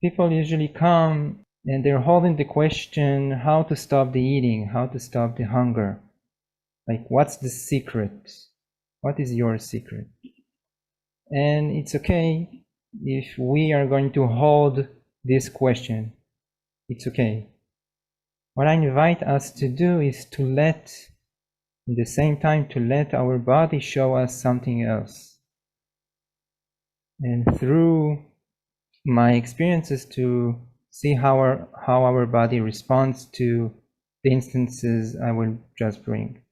people usually come and they're holding the question how to stop the eating, how to stop the hunger. Like, what's the secret? What is your secret? And it's okay if we are going to hold this question. It's okay. What I invite us to do is to let, at the same time, to let our body show us something else. And through my experiences, to see how our body responds to the instances I will just bring.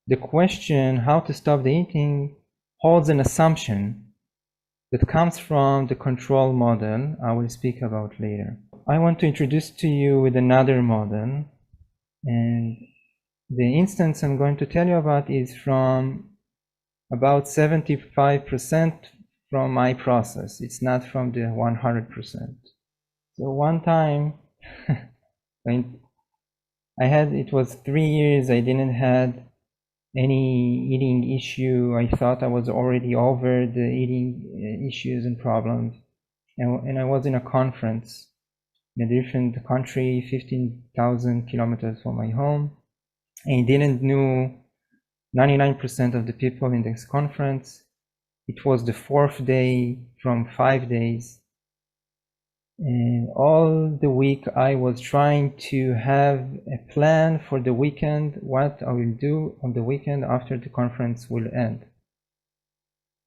The question, how to stop the eating, holds an assumption that comes from the control model I will speak about later. I want to introduce to you with another model, and the instance I'm going to tell you about is from about 75% from my process. It's not from the 100%. So one time, it was 3 years, I didn't had any eating issue. I thought I was already over the eating issues and problems. And I was in a conference in a different country, 15,000 kilometers from my home. And I didn't know 99% of the people in this conference. It was the 4th day from 5 days. And all the week I was trying to have a plan for the weekend, what I will do on the weekend after the conference will end.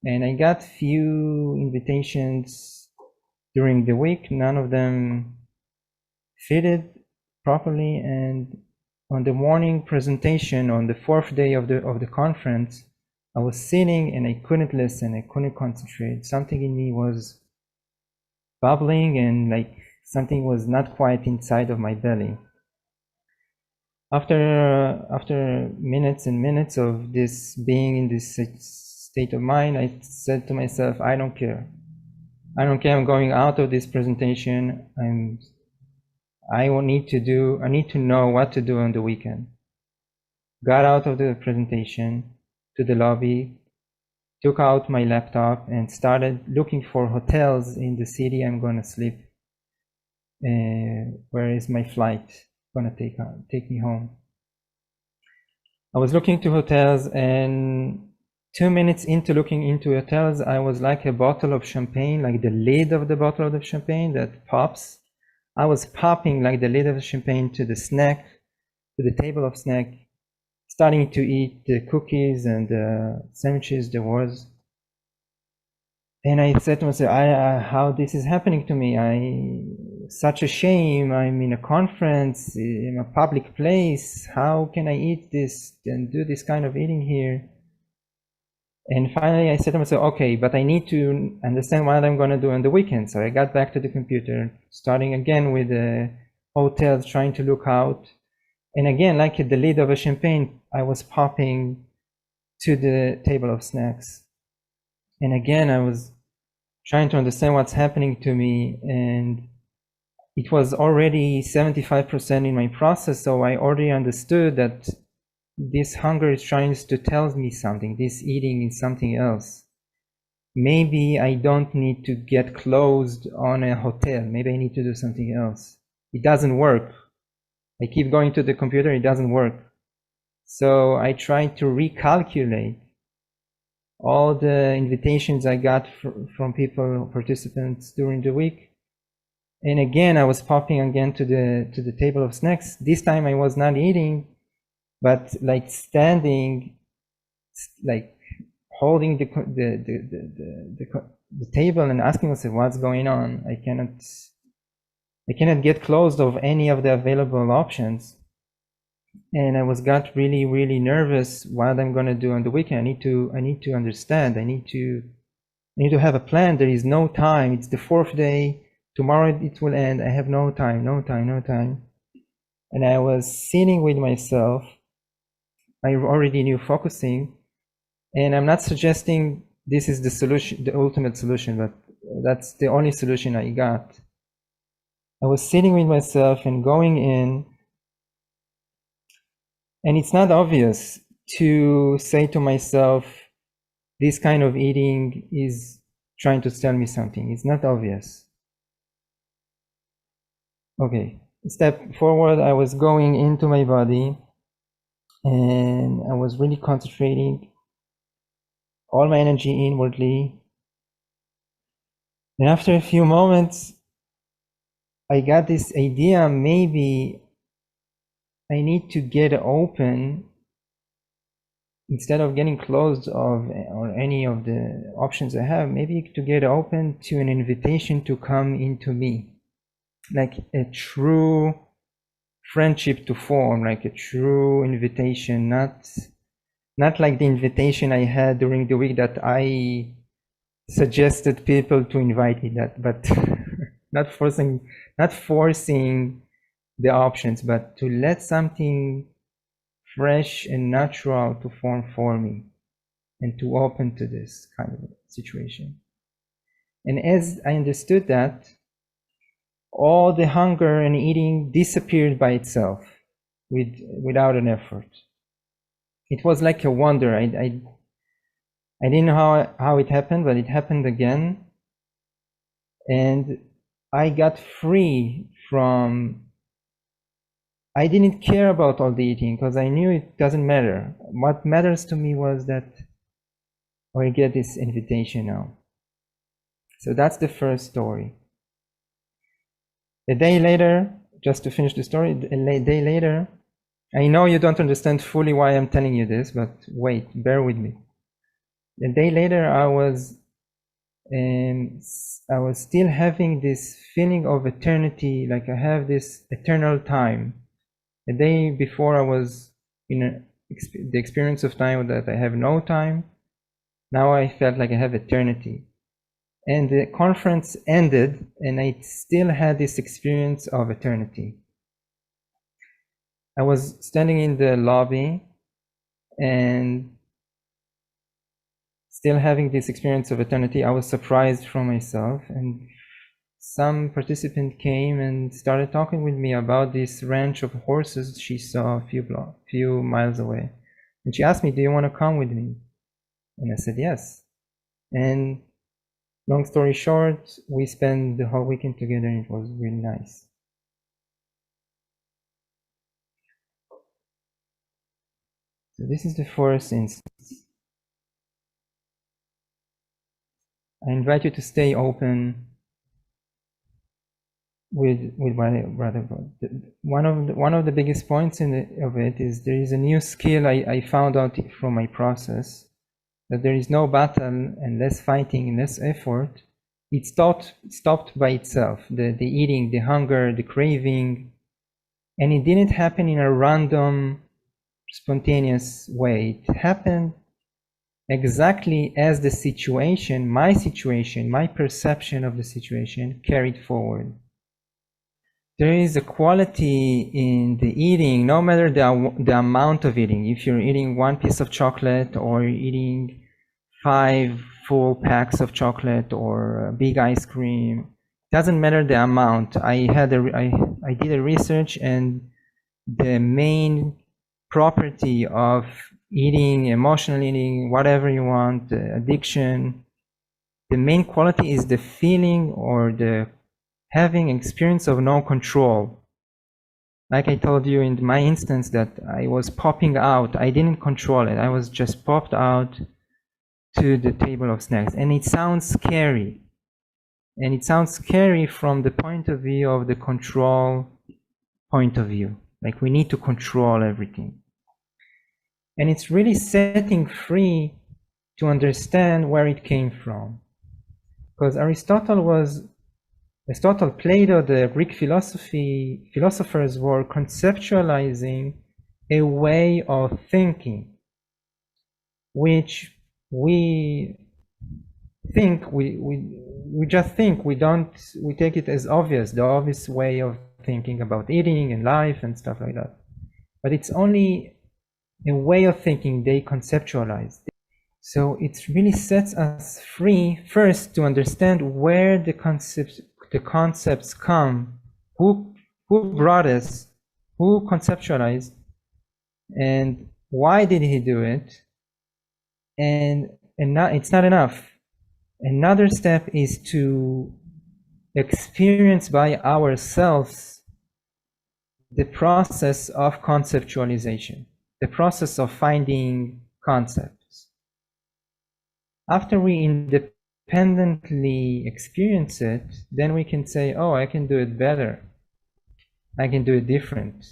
And I got few invitations during the week, none of them fitted properly. And on the morning presentation on the 4th day of the conference, I was sitting and I couldn't listen, I couldn't concentrate. Something in me was bubbling and like something was not quite inside of my belly. After minutes and minutes of this being in this state of mind, I said to myself, I don't care. I'm going out of this presentation. I need to know what to do on the weekend. Got out of the presentation to the lobby, took out my laptop and started looking for hotels in the city I'm going to sleep. Where is my flight going to take me home? I was looking to hotels, and 2 minutes into looking into hotels, I was like a bottle of champagne, like the lid of the bottle of the champagne that pops. I was popping like the lid of the champagne to the table of snack, starting to eat the cookies and the sandwiches there was. And I said to myself, how this is happening to me? Such a shame. I'm in a conference, in a public place. How can I eat this and do this kind of eating here? And finally I said to myself, okay, but I need to understand what I'm going to do on the weekend. So I got back to the computer, starting again with the hotels, trying to look out. And again, like the lid of a champagne, I was popping to the table of snacks. And again, I was trying to understand what's happening to me. And it was already 75% in my process. So I already understood that this hunger is trying to tell me something. This eating is something else. Maybe I don't need to get closed on a hotel. Maybe I need to do something else. It doesn't work. I keep going to the computer, it doesn't work. So I tried to recalculate all the invitations I got from people, participants during the week. And again, I was popping again to the table of snacks. This time I was not eating, but like standing, like holding the table and asking myself, what's going on? I cannot get closed of any of the available options. And I got really, really nervous what I'm going to do on the weekend. I need to understand. I need to have a plan. There is no time. It's the 4th day. Tomorrow it will end. I have no time. And I was sitting with myself. I already knew focusing. And I'm not suggesting this is the solution, the ultimate solution, but that's the only solution I got. I was sitting with myself and going in. And it's not obvious to say to myself, this kind of eating is trying to tell me something. It's not obvious. Okay, step forward, I was going into my body and I was really concentrating all my energy inwardly. And after a few moments, I got this idea, maybe I need to get open instead of getting closed of or any of the options I have, maybe to get open to an invitation to come into me, like a true friendship to form, like a true invitation, not like the invitation I had during the week that I suggested people to invite me, that, but not forcing the options, but to let something fresh and natural to form for me and to open to this kind of situation. And as I understood that, all the hunger and eating disappeared by itself without an effort. It was like a wonder. I didn't know how it happened, but it happened again. And I got free from, I didn't care about all the eating because I knew it doesn't matter. What matters to me was that I get this invitation now. So that's the first story. A day later, just to finish the story, a day later, I know you don't understand fully why I'm telling you this, but wait, bear with me. A day later, I was still having this feeling of eternity, like I have this eternal time. A day before, I was in the experience of time that I have no time. Now I felt like I have eternity. And the conference ended, and I still had this experience of eternity. I was standing in the lobby and still having this experience of eternity. I was surprised from myself, and some participant came and started talking with me about this ranch of horses she saw a few miles away. And she asked me, do you want to come with me? And I said yes. And long story short, we spent the whole weekend together and it was really nice. So this is the first instance. I invite you to stay open with brother. One of the biggest points of it is there is a new skill I found out from my process, that there is no battle and less fighting and less effort. It stopped by itself. The eating, the hunger, the craving, and it didn't happen in a random, spontaneous way. It happened exactly as the situation, my perception of the situation carried forward. There is a quality in the eating, no matter the amount of eating. If you're eating one piece of chocolate or you're eating 5 full packs of chocolate or a big ice cream, doesn't matter the amount. I did a research, and the main property of eating, emotional eating, whatever you want, addiction, the main quality is the feeling or the having experience of no control. Like I told you in my instance that I was popping out, I didn't control it. I was just popped out to the table of snacks. And it sounds scary. And it sounds scary from the point of view of the control point of view. Like we need to control everything. And it's really setting free to understand where it came from. Because Aristotle, Plato, the Greek philosophers were conceptualizing a way of thinking, which we think, we just think, we take it as obvious, the obvious way of thinking about eating and life and stuff like that. But it's only a way of thinking they conceptualized. So it really sets us free first to understand where the concepts come, who brought us, who conceptualized, and why did he do it. And it's not enough. Another step is to experience by ourselves the process of conceptualization, the process of finding concepts. After we independently experience it, then we can say, oh, I can do it better. I can do it different.